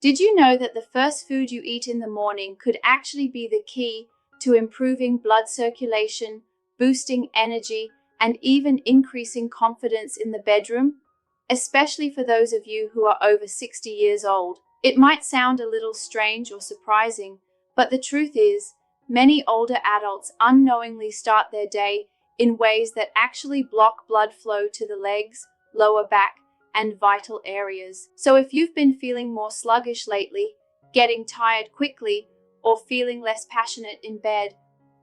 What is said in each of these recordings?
Did you know that the first food you eat in the morning could actually be the key to improving blood circulation, boosting energy, and even increasing confidence in the bedroom? Especially for those of you who are over 60 years old. It might sound a little strange or surprising, but the truth is, many older adults unknowingly start their day in ways that actually block blood flow to the legs, lower back, and vital areas. So if you've been feeling more sluggish lately, getting tired quickly, or feeling less passionate in bed,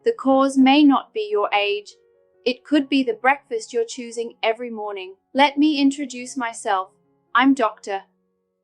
the cause may not be your age. It could be the breakfast you're choosing every morning. Let me introduce myself. I'm Dr.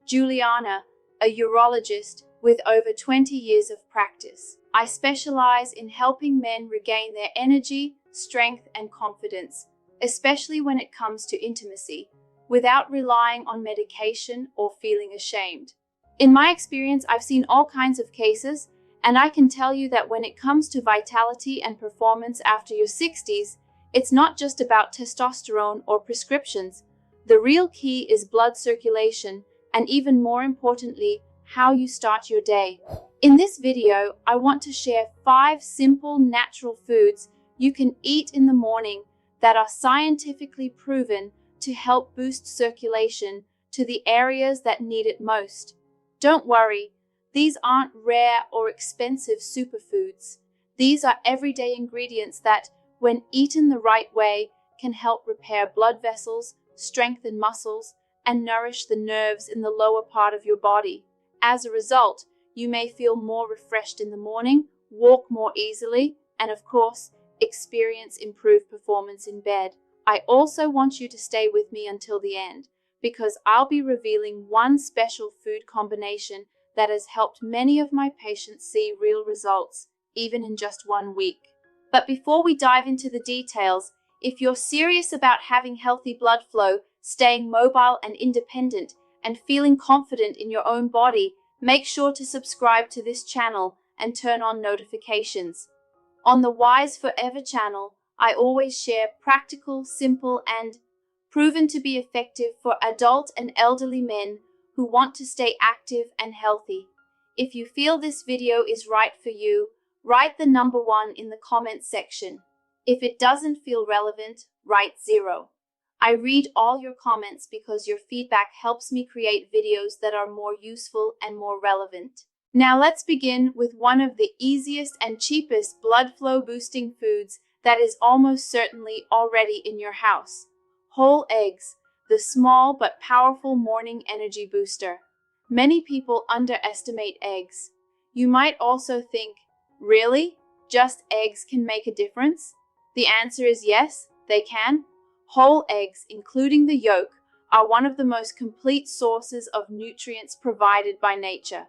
Juliana, a urologist with over 20 years of practice. I specialize in helping men regain their energy, strength, and confidence, especially when it comes to intimacy, without relying on medication or feeling ashamed. In my experience, I've seen all kinds of cases, and I can tell you that when it comes to vitality and performance after your 60s, it's not just about testosterone or prescriptions. The real key is blood circulation, and even more importantly, how you start your day. In this video, I want to share 5 simple natural foods you can eat in the morning that are scientifically proven to help boost circulation to the areas that need it most. Don't worry, these aren't rare or expensive superfoods. These are everyday ingredients that, when eaten the right way, can help repair blood vessels, strengthen muscles, and nourish the nerves in the lower part of your body. As a result, you may feel more refreshed in the morning, walk more easily, and of course, experience improved performance in bed. I also want you to stay with me until the end, because I'll be revealing one special food combination that has helped many of my patients see real results, even in just 1 week. But before we dive into the details, if you're serious about having healthy blood flow, staying mobile and independent, and feeling confident in your own body, make sure to subscribe to this channel and turn on notifications. On the Wise Forever channel, I always share practical, simple, and proven to be effective for adult and elderly men who want to stay active and healthy. If you feel this video is right for you, write the number 1 in the comments section. If it doesn't feel relevant, write 0. I read all your comments because your feedback helps me create videos that are more useful and more relevant. Now let's begin with one of the easiest and cheapest blood flow boosting foods that is almost certainly already in your house. Whole eggs, the small but powerful morning energy booster. Many people underestimate eggs. You might also think, really? Just eggs can make a difference? The answer is yes, they can. Whole eggs, including the yolk, are one of the most complete sources of nutrients provided by nature.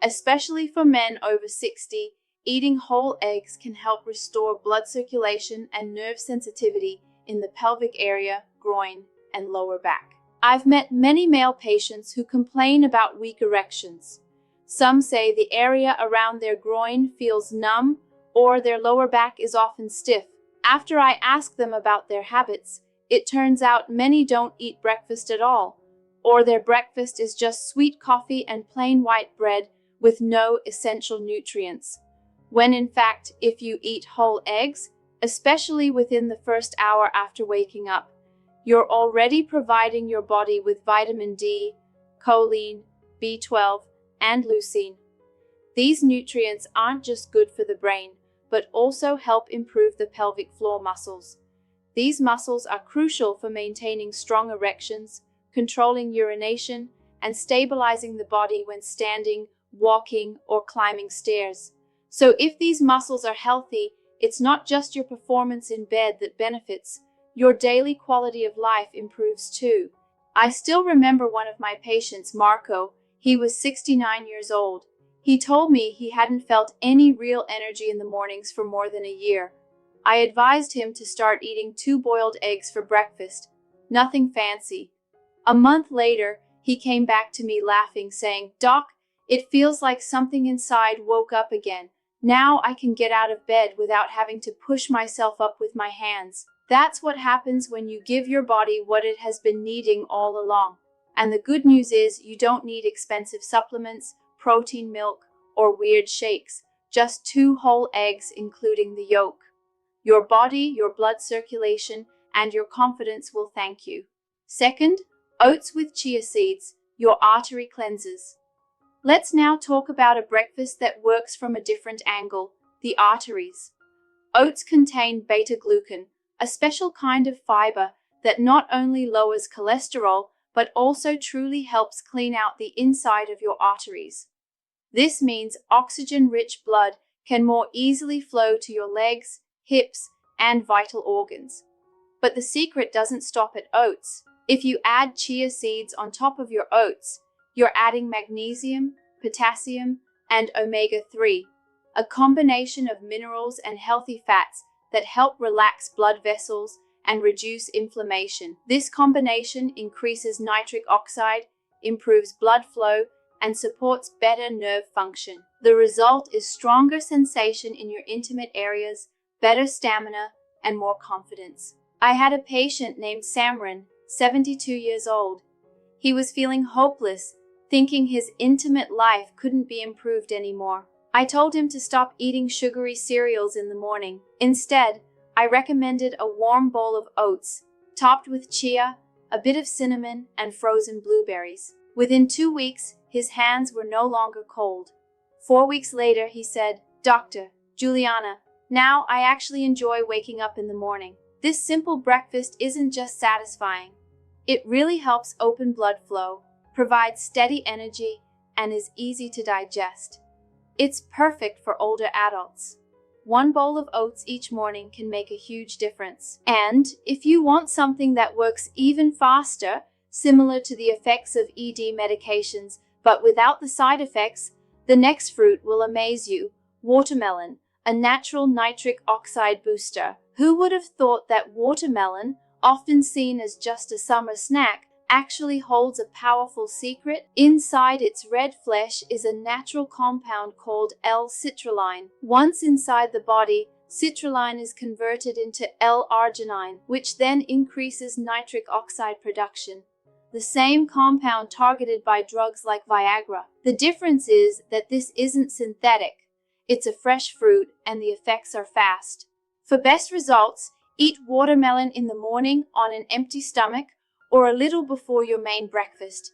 Especially for men over 60, eating whole eggs can help restore blood circulation and nerve sensitivity in the pelvic area, groin, and lower back. I've met many male patients who complain about weak erections. Some say the area around their groin feels numb or their lower back is often stiff. After I ask them about their habits, it turns out many don't eat breakfast at all, or their breakfast is just sweet coffee and plain white bread with no essential nutrients. When in fact, if you eat whole eggs, especially within the first hour after waking up, you're already providing your body with vitamin D, choline, B12, and leucine. These nutrients aren't just good for the brain, but also help improve the pelvic floor muscles. These muscles are crucial for maintaining strong erections, controlling urination, and stabilizing the body when standing, walking, or climbing stairs. So if these muscles are healthy, it's not just your performance in bed that benefits, your daily quality of life improves too. I still remember one of my patients, Marco. He was 69 years old. He told me he hadn't felt any real energy in the mornings for more than a year. I advised him to start eating 2 boiled eggs for breakfast. Nothing fancy. A month later, he came back to me laughing, saying, "Doc, it feels like something inside woke up again. Now I can get out of bed without having to push myself up with my hands." That's what happens when you give your body what it has been needing all along. And the good news is you don't need expensive supplements, protein milk, or weird shakes. Just 2 whole eggs, including the yolk. Your body, your blood circulation, and your confidence will thank you. Second, oats with chia seeds, your artery cleansers. Let's now talk about a breakfast that works from a different angle, the arteries. Oats contain beta-glucan, a special kind of fiber that not only lowers cholesterol, but also truly helps clean out the inside of your arteries. This means oxygen-rich blood can more easily flow to your legs, hips, and vital organs. But the secret doesn't stop at oats. If you add chia seeds on top of your oats, you're adding magnesium, potassium, and omega-3, a combination of minerals and healthy fats that help relax blood vessels and reduce inflammation. This combination increases nitric oxide, improves blood flow, and supports better nerve function. The result is stronger sensation in your intimate areas, better stamina, and more confidence. I had a patient named Samran, 72 years old. He was feeling hopeless, thinking his intimate life couldn't be improved anymore. I told him to stop eating sugary cereals in the morning. Instead, I recommended a warm bowl of oats, topped with chia, a bit of cinnamon, and frozen blueberries. Within 2 weeks, his hands were no longer cold. 4 weeks later, he said, "Dr. Juliana, now I actually enjoy waking up in the morning. This simple breakfast isn't just satisfying. It really helps open blood flow, provides steady energy, and is easy to digest. It's perfect for older adults. 1 bowl of oats each morning can make a huge difference. And if you want something that works even faster, similar to the effects of ED medications, but without the side effects, the next fruit will amaze you: watermelon, a natural nitric oxide booster. Who would have thought that watermelon, often seen as just a summer snack, actually holds a powerful secret? Inside its red flesh is a natural compound called L-citrulline. Once inside the body, citrulline is converted into L-arginine, which then increases nitric oxide production. The same compound targeted by drugs like Viagra. The difference is that this isn't synthetic. It's a fresh fruit, and the effects are fast. For best results, eat watermelon in the morning on an empty stomach or a little before your main breakfast.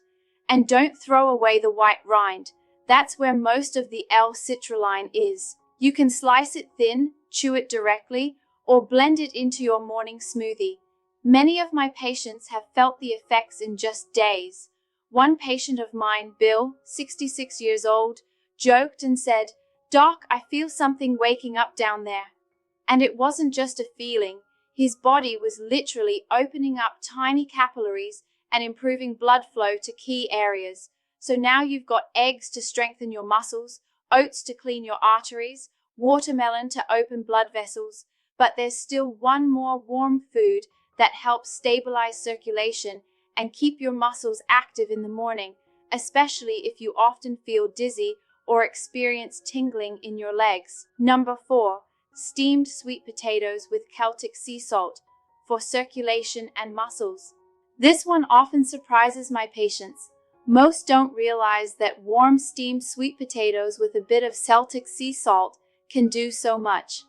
And don't throw away the white rind. That's where most of the L-citrulline is. You can slice it thin, chew it directly, or blend it into your morning smoothie. Many of my patients have felt the effects in just days. One patient of mine, Bill, 66 years old, joked and said, "Doc, I feel something waking up down there." And it wasn't just a feeling. His body was literally opening up tiny capillaries and improving blood flow to key areas. So now you've got eggs to strengthen your muscles, oats to clean your arteries, watermelon to open blood vessels, but there's still one more warm food that helps stabilize circulation and keep your muscles active in the morning, especially if you often feel dizzy or experience tingling in your legs. Number 4. Steamed sweet potatoes with Celtic sea salt for circulation and muscles. This one often surprises my patients. Most don't realize that warm steamed sweet potatoes with a bit of Celtic sea salt can do so much.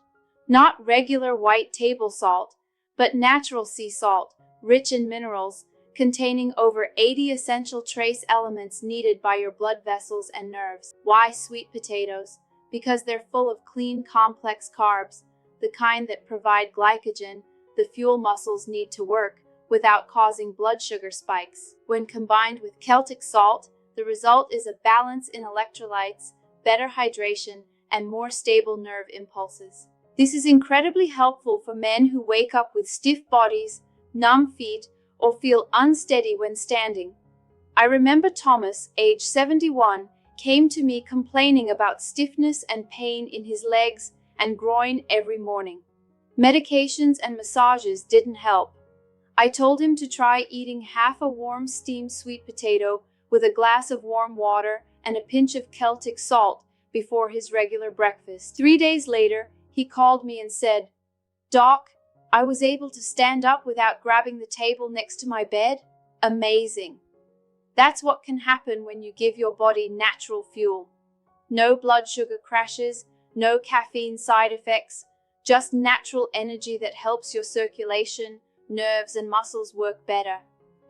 Not regular white table salt, but natural sea salt, rich in minerals, containing over 80 essential trace elements needed by your blood vessels and nerves. Why sweet potatoes? Because they're full of clean, complex carbs, the kind that provide glycogen, the fuel muscles need to work, without causing blood sugar spikes. When combined with Celtic salt, the result is a balance in electrolytes, better hydration, and more stable nerve impulses. This is incredibly helpful for men who wake up with stiff bodies, numb feet, or feel unsteady when standing. I remember Thomas, age 71, came to me complaining about stiffness and pain in his legs and groin every morning. Medications and massages didn't help. I told him to try eating half a warm steamed sweet potato with a glass of warm water and a pinch of Celtic salt before his regular breakfast. 3 days later, he called me and said, "Doc, I was able to stand up without grabbing the table next to my bed. Amazing." That's what can happen when you give your body natural fuel. No blood sugar crashes, no caffeine side effects, just natural energy that helps your circulation, nerves, and muscles work better.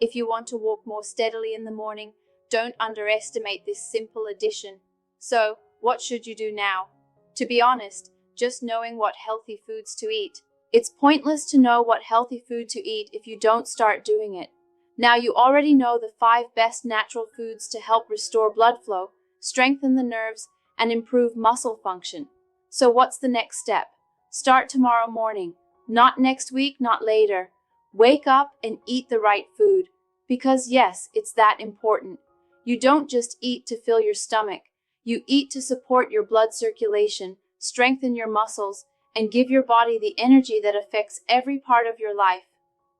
If you want to walk more steadily in the morning, don't underestimate this simple addition. So, what should you do now? To be honest, just knowing what healthy foods to eat. It's pointless to know what healthy food to eat if you don't start doing it. Now you already know the 5 best natural foods to help restore blood flow, strengthen the nerves, and improve muscle function. So what's the next step? Start tomorrow morning. Not next week, not later. Wake up and eat the right food. Because yes, it's that important. You don't just eat to fill your stomach. You eat to support your blood circulation, strengthen your muscles, and give your body the energy that affects every part of your life.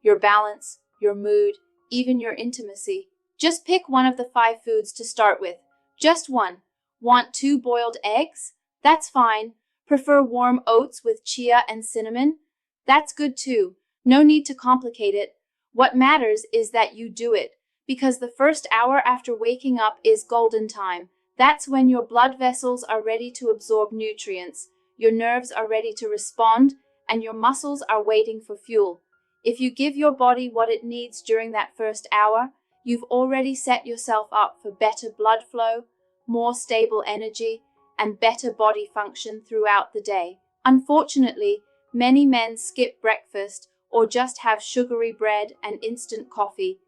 Your balance, your mood, even your intimacy. Just pick one of the 5 foods to start with. Just one. Want 2 boiled eggs? That's fine. Prefer warm oats with chia and cinnamon? That's good too. No need to complicate it. What matters is that you do it, because the first hour after waking up is golden time. That's when your blood vessels are ready to absorb nutrients, your nerves are ready to respond, and your muscles are waiting for fuel. If you give your body what it needs during that first hour, you've already set yourself up for better blood flow, more stable energy, and better body function throughout the day. Unfortunately, many men skip breakfast or just have sugary bread and instant coffee,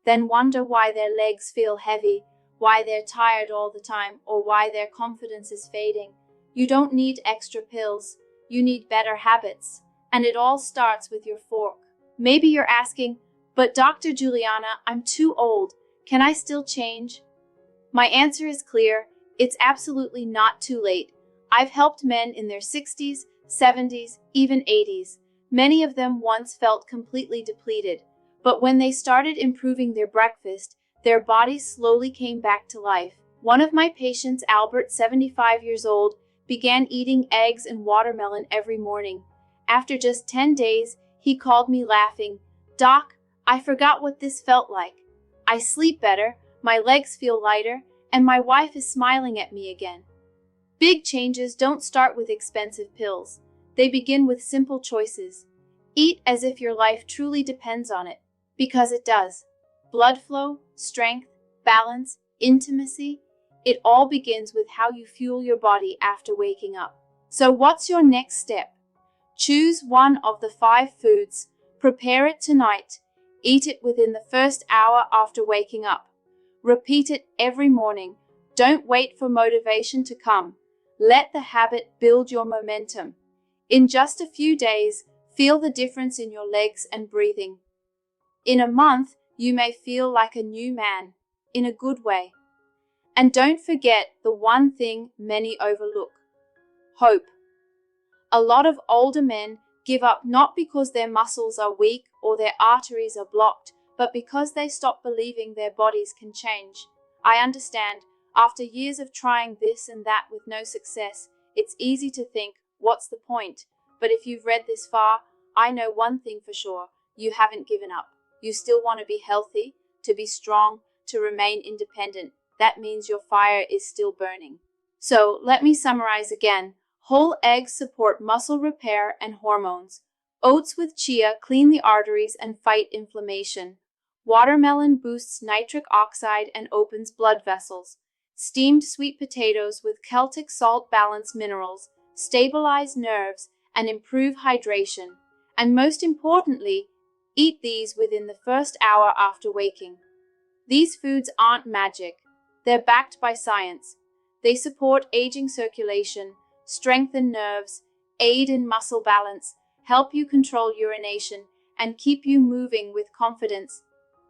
then wonder why their legs feel heavy, why they're tired all the time, or why their confidence is fading. You don't need extra pills, you need better habits, and it all starts with your fork. Maybe you're asking, but Dr. Juliana, I'm too old. Can I still change? My answer is clear. It's absolutely not too late. I've helped men in their 60s, 70s, even 80s. Many of them once felt completely depleted, but when they started improving their breakfast, their bodies slowly came back to life. One of my patients, Albert, 75 years old, began eating eggs and watermelon every morning. After just 10 days, he called me laughing, "Doc, I forgot what this felt like. I sleep better, my legs feel lighter, and my wife is smiling at me again." Big changes don't start with expensive pills. They begin with simple choices. Eat as if your life truly depends on it, because it does. Blood flow, strength, balance, intimacy, it all begins with how you fuel your body after waking up. So what's your next step? Choose one of the 5 foods, prepare it tonight, eat it within the first hour after waking up. Repeat it every morning. Don't wait for motivation to come. Let the habit build your momentum. In just a few days, feel the difference in your legs and breathing. In a month, you may feel like a new man, in a good way. And don't forget the one thing many overlook: hope. A lot of older men give up not because their muscles are weak or their arteries are blocked, but because they stop believing their bodies can change. I understand, after years of trying this and that with no success, it's easy to think, what's the point? But if you've read this far, I know one thing for sure: you haven't given up. You still want to be healthy, to be strong, to remain independent. That means your fire is still burning. So, let me summarize again. Whole eggs support muscle repair and hormones. Oats with chia clean the arteries and fight inflammation. Watermelon boosts nitric oxide and opens blood vessels. Steamed sweet potatoes with Celtic salt balance minerals, stabilize nerves, and improve hydration. And most importantly, eat these within the first hour after waking. These foods aren't magic. They're backed by science. They support aging circulation, strengthen nerves, aid in muscle balance, help you control urination, and keep you moving with confidence.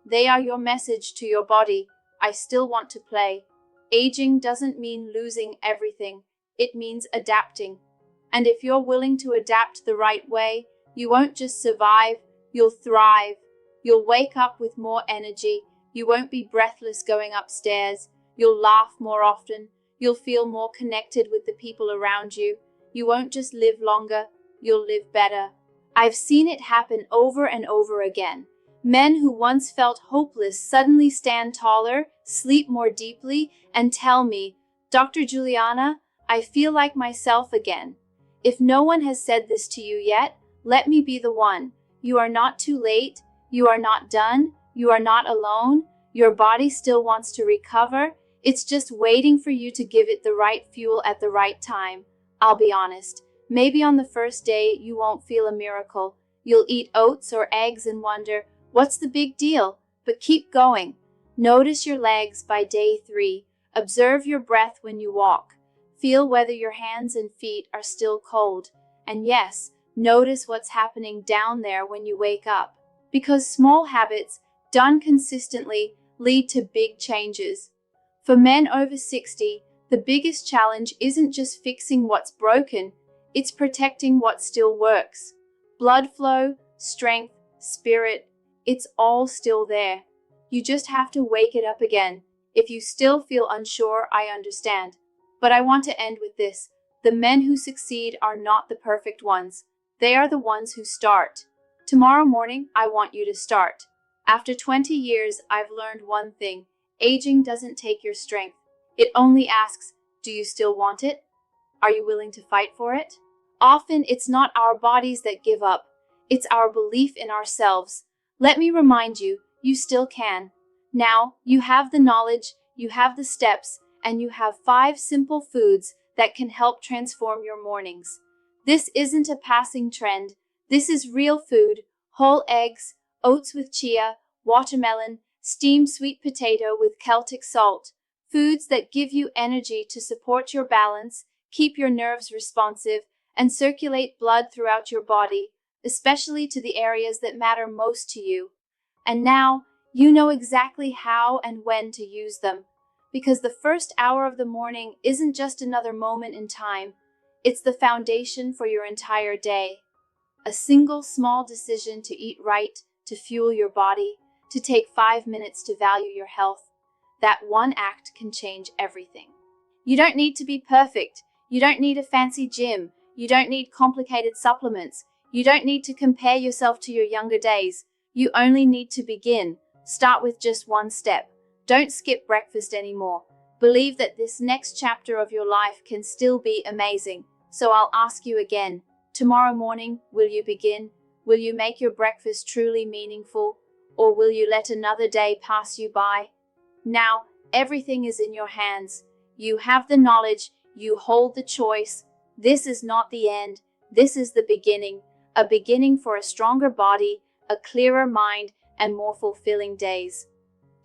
They are your message to your body: I still want to play. Aging doesn't mean losing everything. It means adapting. And if you're willing to adapt the right way, you won't just survive, you'll thrive. You'll wake up with more energy. You won't be breathless going upstairs. You'll laugh more often. You'll feel more connected with the people around you. You won't just live longer, you'll live better. I've seen it happen over and over again. Men who once felt hopeless suddenly stand taller, sleep more deeply, and tell me, Dr. Juliana, I feel like myself again. If no one has said this to you yet, let me be the one. You are not too late. You are not done. You are not alone. Your body still wants to recover. It's just waiting for you to give it the right fuel at the right time. I'll be honest. Maybe on the first day you won't feel a miracle. You'll eat oats or eggs and wonder, what's the big deal? But keep going. Notice your legs by day 3. Observe your breath when you walk. Feel whether your hands and feet are still cold. And yes, notice what's happening down there when you wake up. Because small habits, done consistently, lead to big changes. For men over 60, the biggest challenge isn't just fixing what's broken, it's protecting what still works. Blood flow, strength, spirit, it's all still there. You just have to wake it up again. If you still feel unsure, I understand. But I want to end with this. The men who succeed are not the perfect ones. They are the ones who start. Tomorrow morning, I want you to start. After 20 years, I've learned one thing. Aging doesn't take your strength. It only asks, do you still want it? Are you willing to fight for it? Often, it's not our bodies that give up. It's our belief in ourselves. Let me remind you, you still can. Now, you have the knowledge, you have the steps, and you have 5 simple foods that can help transform your mornings. This isn't a passing trend. This is real food, whole eggs, oats with chia, watermelon, steamed sweet potato with Celtic salt, foods that give you energy to support your balance, keep your nerves responsive, and circulate blood throughout your body, especially to the areas that matter most to you. And now, you know exactly how and when to use them, because the first hour of the morning isn't just another moment in time, it's the foundation for your entire day. A single small decision to eat right, to fuel your body, to take 5 minutes to value your health, that one act can change everything. You don't need to be perfect. You don't need a fancy gym. You don't need complicated supplements. You don't need to compare yourself to your younger days. You only need to begin. Start with just one step. Don't skip breakfast anymore. Believe that this next chapter of your life can still be amazing. So I'll ask you again, tomorrow morning, will you begin? Will you make your breakfast truly meaningful? Or will you let another day pass you by? Now, everything is in your hands. You have the knowledge. You hold the choice. This is not the end. This is the beginning. A beginning for a stronger body, a clearer mind, and more fulfilling days.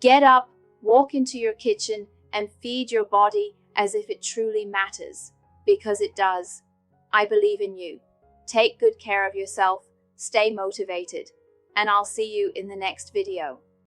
Get up, walk into your kitchen, and feed your body as if it truly matters. Because it does. I believe in you. Take good care of yourself. Stay motivated. And I'll see you in the next video.